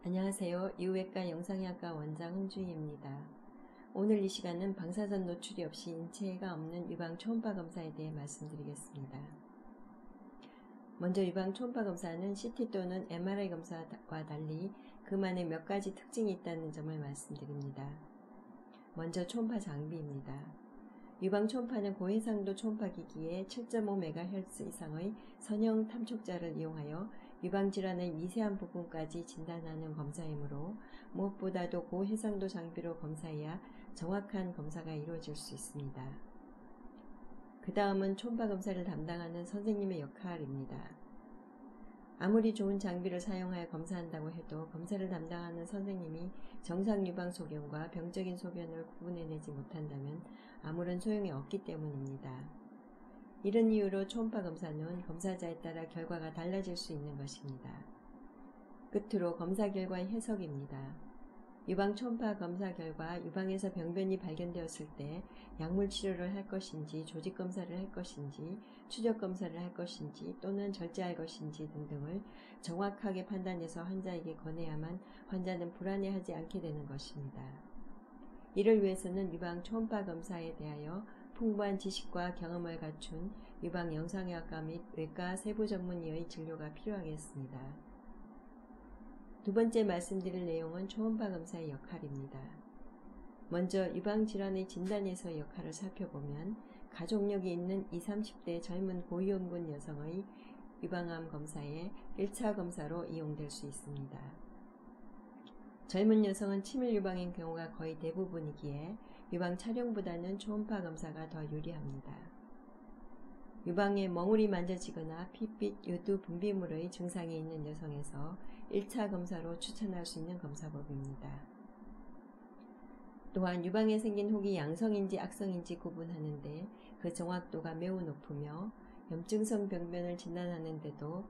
안녕하세요. 이후외과 영상의학과 원장 홍주희입니다. 오늘 이 시간은 방사선 노출이 없이 인체해가 없는 유방 초음파 검사에 대해 말씀드리겠습니다. 먼저 유방 초음파 검사는 CT 또는 MRI 검사와 달리 그만의 몇 가지 특징이 있다는 점을 말씀드립니다. 먼저 초음파 장비입니다. 유방 초음파는 고해상도 초음파 기기에 7.5MHz 이상의 선형 탐촉자를 이용하여 유방 질환의 미세한 부분까지 진단하는 검사이므로 무엇보다도 고해상도 장비로 검사해야 정확한 검사가 이루어질 수 있습니다. 그 다음은 초음파 검사를 담당하는 선생님의 역할입니다. 아무리 좋은 장비를 사용하여 검사한다고 해도 검사를 담당하는 선생님이 정상 유방 소견과 병적인 소견을 구분해내지 못한다면 아무런 소용이 없기 때문입니다. 이런 이유로 초음파 검사는 검사자에 따라 결과가 달라질 수 있는 것입니다. 끝으로 검사 결과의 해석입니다. 유방 초음파 검사 결과 유방에서 병변이 발견되었을 때 약물 치료를 할 것인지, 조직 검사를 할 것인지, 추적 검사를 할 것인지 또는 절제할 것인지 등등을 정확하게 판단해서 환자에게 권해야만 환자는 불안해하지 않게 되는 것입니다. 이를 위해서는 유방 초음파 검사에 대하여 풍부한 지식과 경험을 갖춘 유방 영상의학과 및 외과 세부 전문의의 진료가 필요하겠습니다. 두 번째 말씀드릴 내용은 초음파 검사의 역할입니다. 먼저 유방질환의 진단에서의 역할을 살펴보면 가족력이 있는 20, 30대 젊은 고위험군 여성의 유방암 검사에 1차 검사로 이용될 수 있습니다. 젊은 여성은 치밀 유방인 경우가 거의 대부분이기에 유방 촬영보다는 초음파 검사가 더 유리합니다. 유방에 멍울이 만져지거나 핏빛, 요두, 분비물의 증상이 있는 여성에서 1차 검사로 추천할 수 있는 검사법입니다. 또한 유방에 생긴 혹이 양성인지 악성인지 구분하는데 그 정확도가 매우 높으며 염증성 병변을 진단하는 데도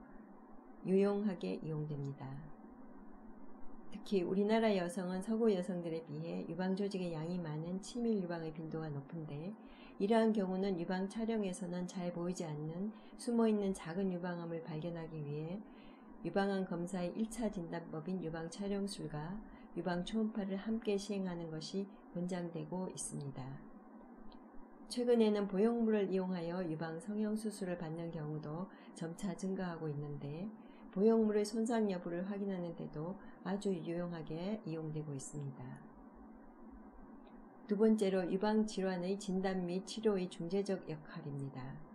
유용하게 이용됩니다. 특히 우리나라 여성은 서구 여성들에 비해 유방 조직의 양이 많은 치밀 유방의 빈도가 높은데 이러한 경우는 유방 촬영에서는 잘 보이지 않는 숨어있는 작은 유방암을 발견하기 위해 유방암 검사의 1차 진단법인 유방 촬영술과 유방 초음파를 함께 시행하는 것이 권장되고 있습니다. 최근에는 보형물을 이용하여 유방 성형수술을 받는 경우도 점차 증가하고 있는데 보형물의 손상 여부를 확인하는 데도 아주 유용하게 이용되고 있습니다. 두 번째로 유방질환의 진단 및 치료의 중재적 역할입니다.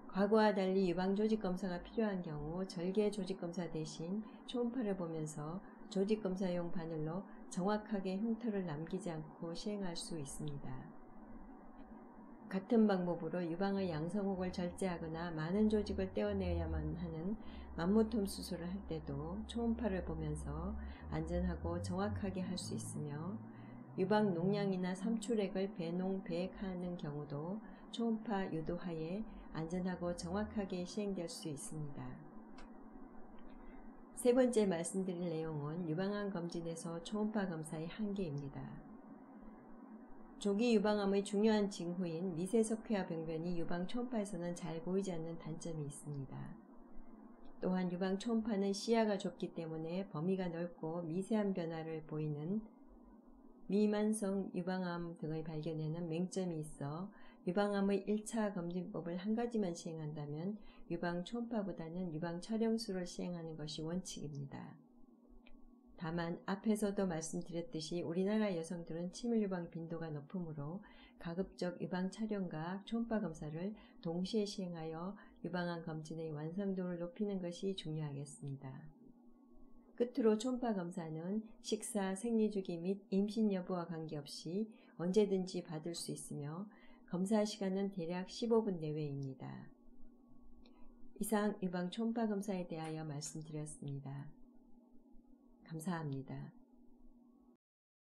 과거와 달리 유방조직검사가 필요한 경우 절개조직검사 대신 초음파를 보면서 조직검사용 바늘로 정확하게 흉터를 남기지 않고 시행할 수 있습니다. 같은 방법으로 유방의 양성혹을 절제하거나 많은 조직을 떼어내야만 하는 맘모톰 수술을 할 때도 초음파를 보면서 안전하고 정확하게 할 수 있으며 유방 농양이나 삼출액을 배농배액하는 경우도 초음파 유도하에 안전하고 정확하게 시행될 수 있습니다. 세 번째 말씀드릴 내용은 유방암 검진에서 초음파 검사의 한계입니다. 조기 유방암의 중요한 징후인 미세석회화 병변이 유방 초음파에서는 잘 보이지 않는 단점이 있습니다. 또한 유방 초음파는 시야가 좁기 때문에 범위가 넓고 미세한 변화를 보이는 미만성 유방암 등의 발견에는 맹점이 있어 유방암의 1차 검진법을 한 가지만 시행한다면 유방 초음파보다는 유방 촬영술을 시행하는 것이 원칙입니다. 다만 앞에서도 말씀드렸듯이 우리나라 여성들은 치밀 유방 빈도가 높으므로 가급적 유방 촬영과 초음파 검사를 동시에 시행하여 유방암 검진의 완성도를 높이는 것이 중요하겠습니다. 끝으로 초음파 검사는 식사, 생리주기 및 임신 여부와 관계없이 언제든지 받을 수 있으며 검사 시간은 대략 15분 내외입니다. 이상 유방 초음파 검사에 대하여 말씀드렸습니다. 감사합니다.